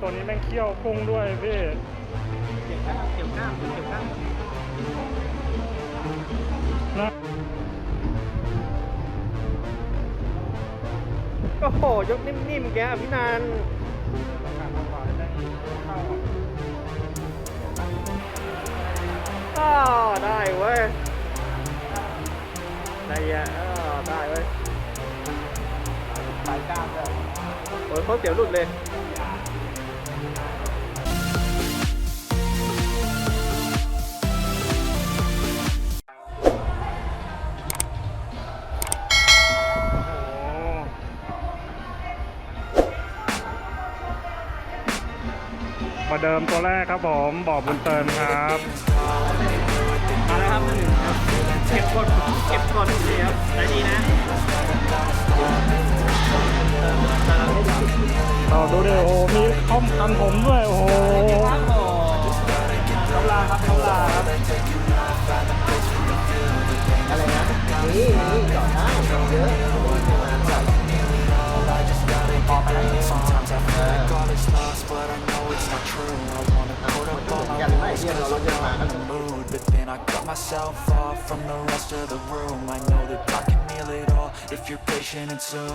ตัวนี้แม่งเคี่ยวกุ้งด้วยพี่เกี่ยวข้างนะโอ้โหยกนิ่มๆแกพี่นันได้เว้ยได้ยะได้เว้ยไปกล้ามเลยโอ้ยเขาเสียวหลุดเลยมาเดิมตัวแรกครับผมบ่อบุญเติมครับมาแล้วครับเก็บกดดีครับได้ดีนะเราดูดิโอ้มีข้อมกันผมด้วยโอ้โหน้ำลาครับอะไรนะนี่จอดได้เยอะพอไปแล้วยังไม่เที่ยวเราจะมากันBut then I cut myself off from the rest of the room. I know that I can heal it all if you're patient and soon.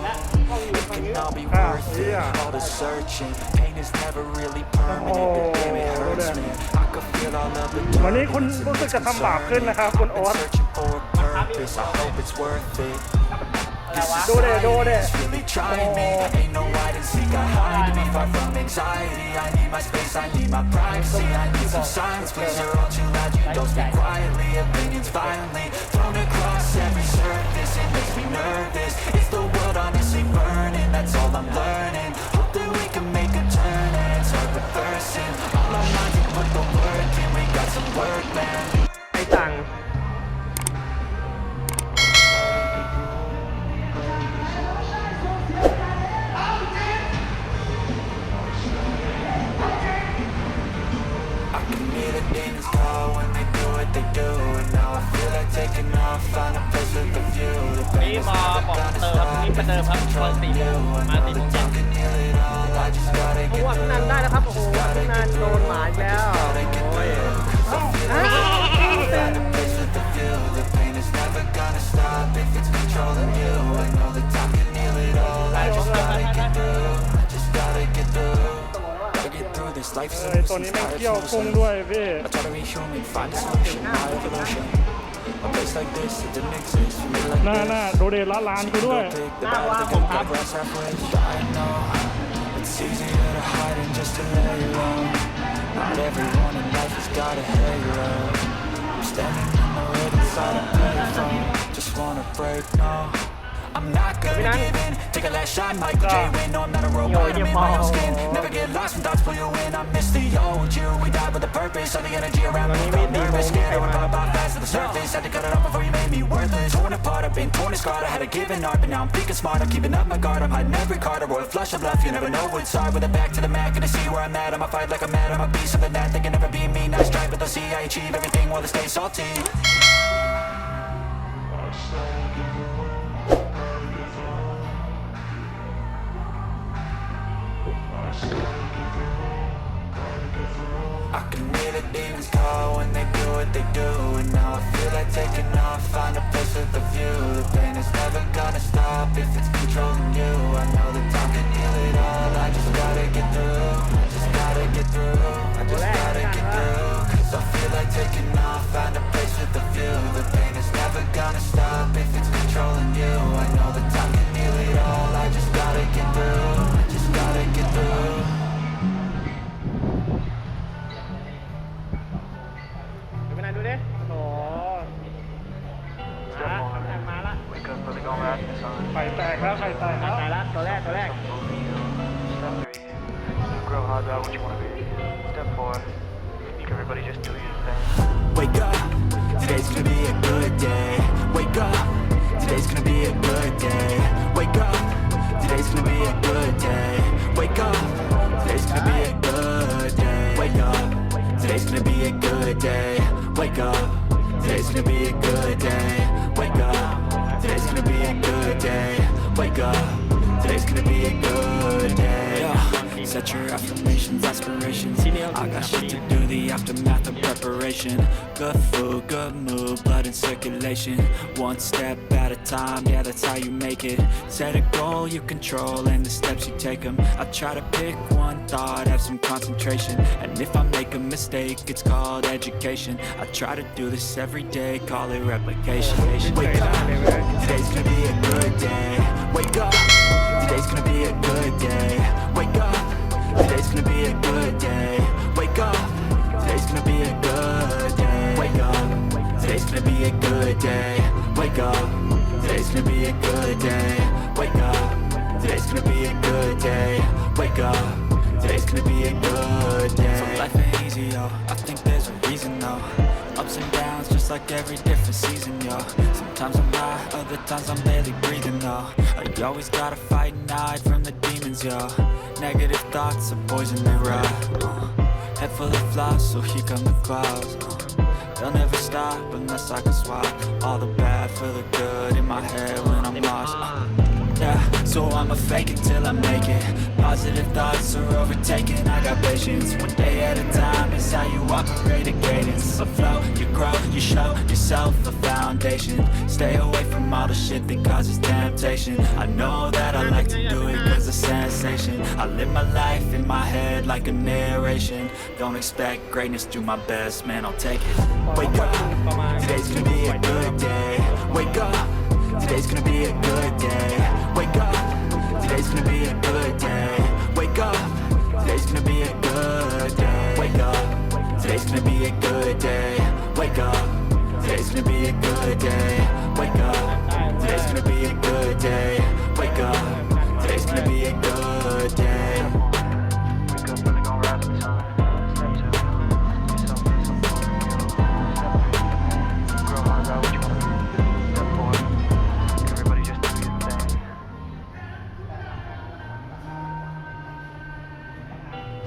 It can all be worth it, all the searching. Pain is never really permanent, but damn it hurts, man. I could feel all of the darkness. วันนี้คุณรู้สึกจะทำบาปขึ้นนะครับคุณโอ๊ต Searching for a purpose, I hope it's worth it. ดูเด้ Really trying me, ain't no hide and seek. I hide me far from anxiety. I need my space, I need my privacy. I need some silence, please. You're all too loud, you don't speak quietly. Opinions violently thrown across every surface. It makes me nervous. Is the world honestly burning? That's all I'm learning. Hope that we can make a turn and start reversing. All our minds and put the work in. We got some work, man. ไอ้ตังDemons call when they do what they do, and now I feel like taking off, find a place with a view. The pain is never gonna stop if it's controlling you. I know that time can heal it all. I just gotta get through. พี่นันได้แล้วครับโอ้โหพี่นันโดนหมาแล้วโอ้ย Find a place with a view. The pain is never gonna stop if it's controlling you. I know that time can heal it all. I just gotta get through. I just gotta get through. Get through this life is a ตัวนี้แม่งเคี่ยวกุ้งด้วยพี่ I try to be human, find a solution, my evolution. A place like this, it didn't exist for me like this. น่าดูเดละลานกูด้วย หน้าว่าผมครับ I know it's easier to hide than just to lay low. Not everyone in life has got a halo. I'm standing in the red inside a payphone. Just wanna break, no. I'm not gonna give in. Take a last shot, Michael J. Win. No, I'm not a robot. I'm in my own skin. Never get lost when thoughts pull you in. I miss the old you. We died with a purpose. All the energy around me felt nervous, scared. I wanna pop fast to the surface. Had to cut it off before you made me worthless. Torn apart, I've been torn and scarred. I had to give an art, but now I'm thinking smart. I'm keeping up my guard. I'm hiding every card. A royal flush of love. You never know what's hard. With a back to the mat, gonna see where I'm at. I'ma fight like I'm mad. I'ma be something that they can never be me. Nice try, but they'll see I achieve everything while they stay salty. I can hear the demons call when they do what they do, and now I feel like taking off, find a place with a view. The pain is never gonna stop if it's controlling you. I know that time can heal it all. I just gotta get through. I just gotta get through. I just gotta get through. 'Cause I feel like taking off, find a place with a view. The pain is never gonna stop if it's controlling you. I know that time can heal it all. I just gotta get through. I just gotta get through. พี่นันดูดิโอ้มาละ ไข่แตกแล้วไข่แตกแล้ว ตายละตัวแรก Grow hard about what you want to be. Step 4. Make everybody just do your thing. Wake up, today's gonna be a good day. Wake up, today's gonna be a good day. Wake up, today's gonna be a good day. Wake up, today's gonna be a good day. Wake up, today's gonna be a good day. Wake up, today's gonna be a good day. Wake up, today's gonna be a good day. Wake up, today's gonna be a good day. Yeah. Set Set your affirmations, aspirations. I got shit to do, the aftermath of preparation. Good food, good mood, blood in circulation. One step at a time, yeah, that's how you make it. Set a goal you control and the steps you take them. I try to pick one thought, have some concentration. And if I make a mistake, it's called education. I try to do this every day, call it replication. Wake up, today's gonna be a good day. Wake up, today's gonna be a good day. Wake up, today's gonna be a good day. Wake up, today's gonna be a good day. Wake up, today's gonna be a good day. Wake up, today's gonna be a good day. Wake up, today's gonna be a good day. Wake up, today's gonna be a good day. So life ain't easy, yo. I think there's a reason, though. Ups and downs, just like every different season, yo. Sometimes I'm high, other times I'm barely breathing, though. You always gotta fight and hide from the demons, yo. Negative thoughts are poison they ride. Head full of flies, so here come the clouds. They'll never stop unless I can swap all the bad for the good in my head when I'm lost. Yeah, so I'ma fake it till I make it. Positive thoughts are overtaken, I got patience. One day at a time is how you operate a cadence. A flow, you grow, you show yourself a foundation. Stay away from all the shit that causes temptation. I know that I like to do it cause it's sensation. I live my life in my head like a narration. Don't expect greatness, do my best, man, I'll take it. Wake up, today's gonna be a good day. Wake up, today's gonna be a good day. Wake up, today's gonna be a good day. Wake up, today's gonna be a good day. Wake up, today's gonna be a good day. Wake up, today's gonna be a good day. Wake up, today's gonna be a good day. Wake up, today's gonna be a good day. Wake up, really gonna rise in the sun. Step 2, get some food. Step 3, grow hard about what you wanna be. Step 4, everybody just do your thing.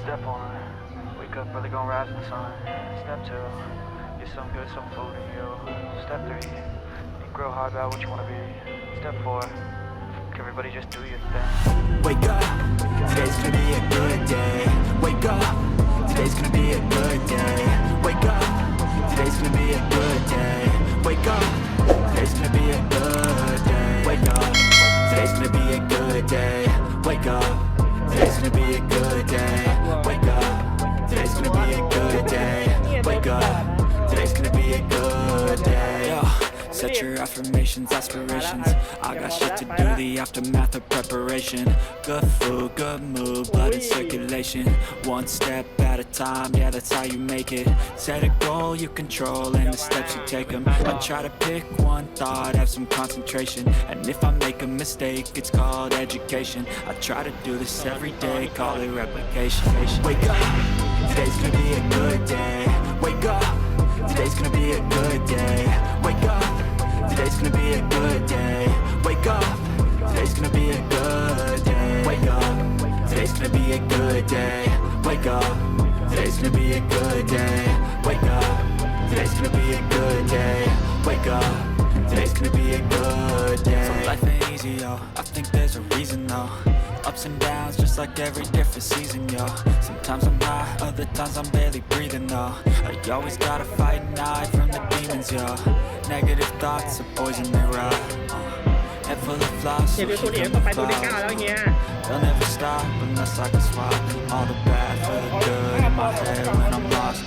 Step 1, wake up, really gonna rise in the sun. Step 2, get some food in you. Step 3, grow hard about what you wanna be. Step 4, everybody just do your thing. Wake up, today's gonna be a good day. Wake up, today's gonna be a good day. Wake up, today's gonna be a good day. Wake up, today's gonna be a good day. Wake up, today's gonna be a good day. Wake up, today's gonna be a good day. Wake up, today's gonna be a good day. Wake up, today's gonna be a good day. Yo. Set your affirmations, aspirations. I got shit to do, the aftermath of preparation. Good food, good mood, blood in circulation. One step at a time, yeah, that's how you make it. Set a goal you control and the steps you take them. I try to pick one thought, have some concentration. And if I make a mistake, it's called education. I try to do this every day, call it replication. Wake up, today's gonna be a good day. Wake up, today's gonna be a good day. Wake up, today's gonna be a good day. Wake up, today's gonna be a good day. Wake up, today's gonna be a good day. Wake up, today's gonna be a good day. Wake up, today's gonna be a good day. Wake up, today's gonna be a good day. So life ain't easy, yo. I think there's a reason, though. Ups and downs, just like every different season, yo. Sometimes I'm high, other times I'm barely breathing, though. You always gotta fight and hide from the demons, yo. Negative thoughts are poison they ride. Head full of flies, so keep them the clouds. They'll never stop unless I can swap all the bad for the good in my head when I'm lost.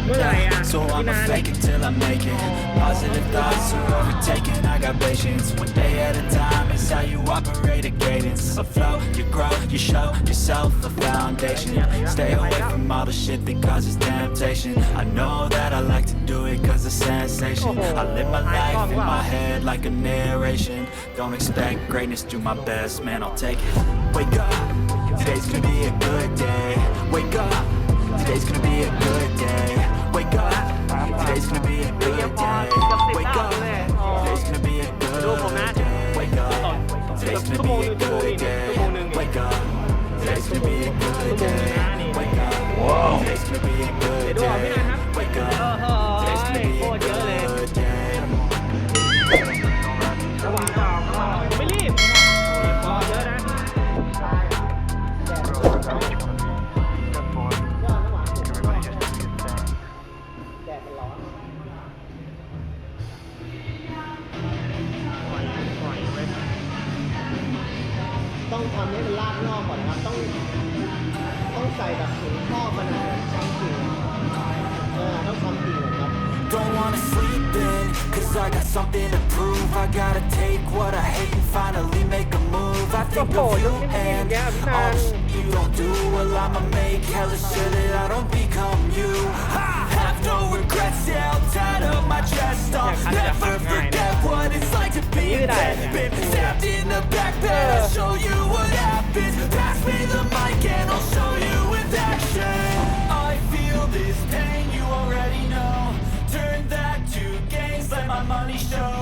Yeah, so I'ma fake it till I make it. Positive thoughts are overtaken, I got patience. One day at a time is how you operate a cadence. A flow, you grow, you show yourself a foundation. Stay away from all the shit that causes temptation. I know that I like to do it cause it's sensation. I live my life in my head like a narration. Don't expect greatness, do my best, man, I'll take it. Wake up, today's gonna be a good day. Wake up, today's gonna be a good day. Wake up, today's gonna be a good day. Wake up, today's gonna be a good day. Wake up, today's gonna be a good day. Wake up, today's gonna be a good day. Wake up, today's gonna be a good day. Wake up, today's gonna be a good day. ไม่รีบเยอะนะ ครับต้องใส่แบบถุงครอบมันนะทำกิ่งต้องทำกิ่งครับ Don't wanna sleep in, cause I got something to prove. I gotta take what I hate and finally make a move. I think of you and all the shit you don't do. Well, I'ma make hella sure that I don't become you. I have no regrets, yeah, I'll tie up my chest. I'll never forget what it's like to be a dead. Been stabbed in the back bed, I'll show you what happens. Pass me the mic and I'll show you with action. I feel this pain, you already know. Turn that to gains, let my money show.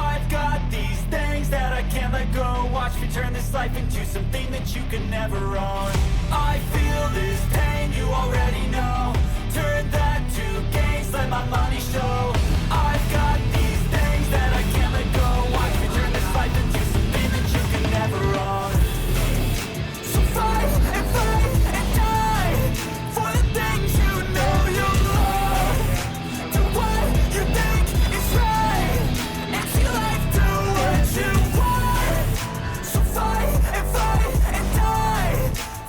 I've got these things that I can't let go. Watch me turn this life into something that you can never own. I feel this pain, you already know. Turn that to gains, let my money show. I've got these things that I can't let go. Watch me turn this life into something that you can never own. So fight and die for the things you know you love. Do what you think is right, and see life do what you want. So fight and die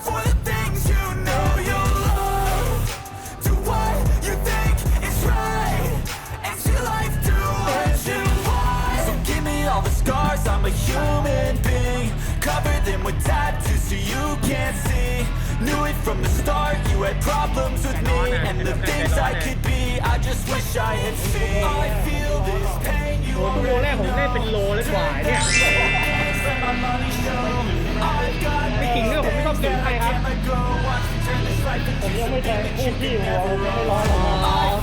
for the things you know you love. Do what you think is right, and see life do what you want. So give me all the scars, I'm a human being. Cover them with tattoos so you can't see. Knew it from the start, you had problems with me and the things I could be. I just wish I had seen. I feel this pain, you โลแรกผมได้เป็นโลแล้วกว่าเนี่ยไม่กิ่งเนี่ยผมไม่ชอบกิ่งใครครับผมยังไม่แทงคู่พี่หัวผมยังไม่ร้อนหรอก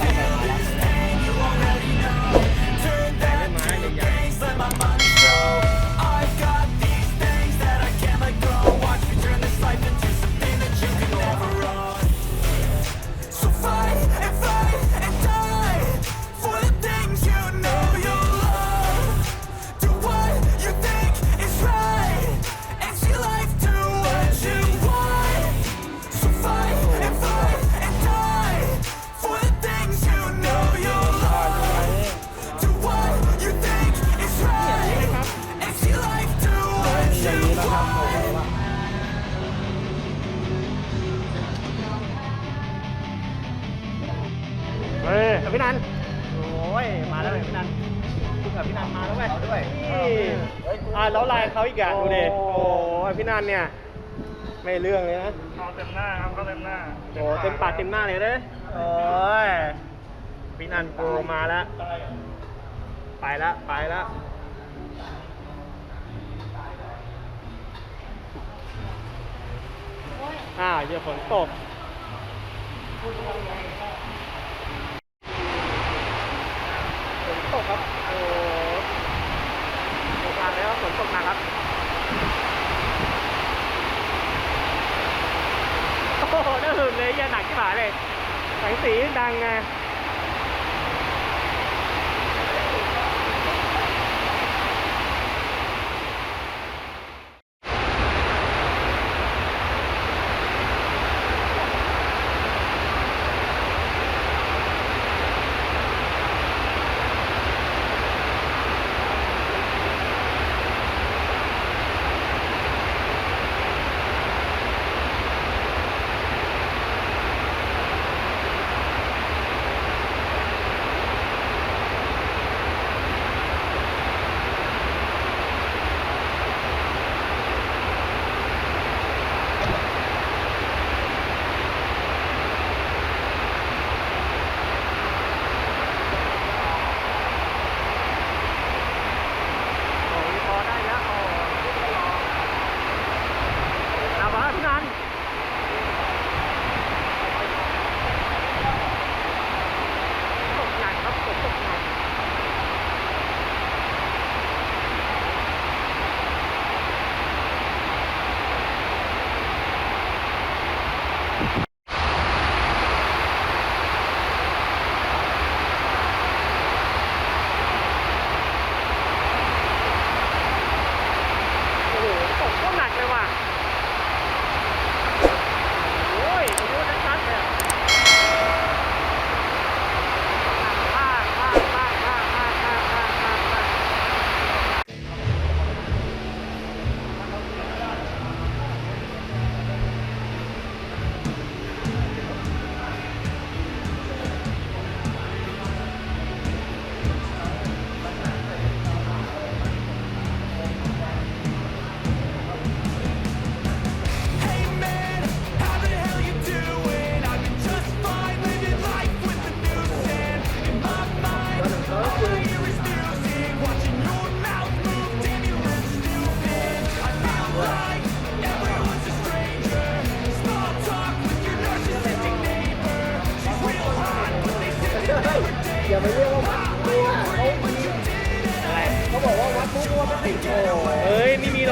พี่นันโอ้ยมาแล้วเลยพี่นันคุณกับพี่นันมาแล้วไหมด้วยแล้วลายเขาอีกอย่างดูดิโอ้ยพี่นันเนี่ยไม่เรื่องเลยนะเขาเต็มหน้าครับเขาเต็มหน้าโอ้เต็มปากเต็มหน้าเลยเด้โอ้ยพี่นันโกมาแล้วไปแล้วเดี๋ยวฝนตกครับโอ้ตกหนักแล้วฝนตกหนักครับโอ้โหน่าหึงเลยอย่าหนักที่หมาเลยแสงสีดังไง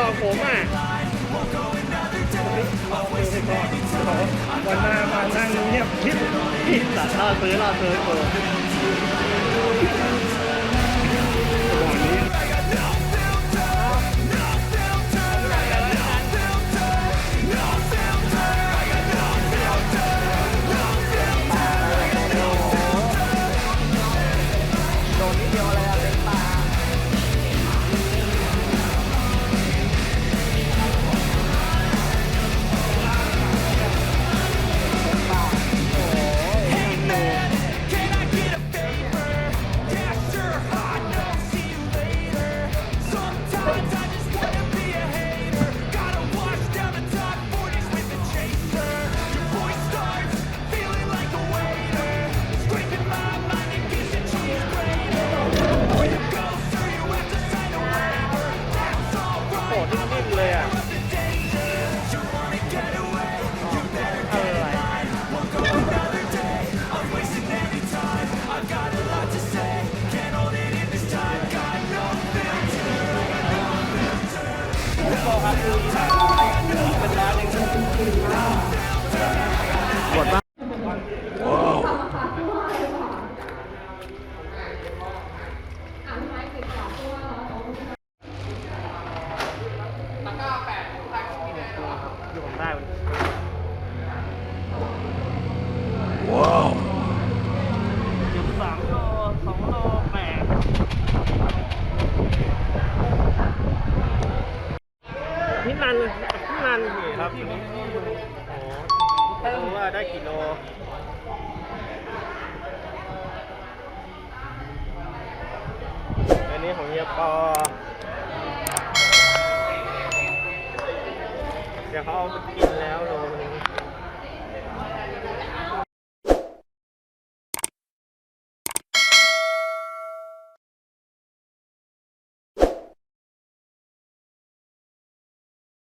บอกผมอ่ะ วันหน้ามานั่งเงียบคิดตัดล่อซื้อโอ้บ่อนี้โดนนิดเดียวอะไรอะเต็มตาโหนิ่มๆเลยอ่ะกดป่ะอยู่ผมได้ว้าวอยู่3 โล 2 โล 8พี่นันนี่ครับโอ้รู้ว่าได้กี่โลอันนี้ของเฮียปอเดี๋ยวเขาเอาไปกินแล้วโล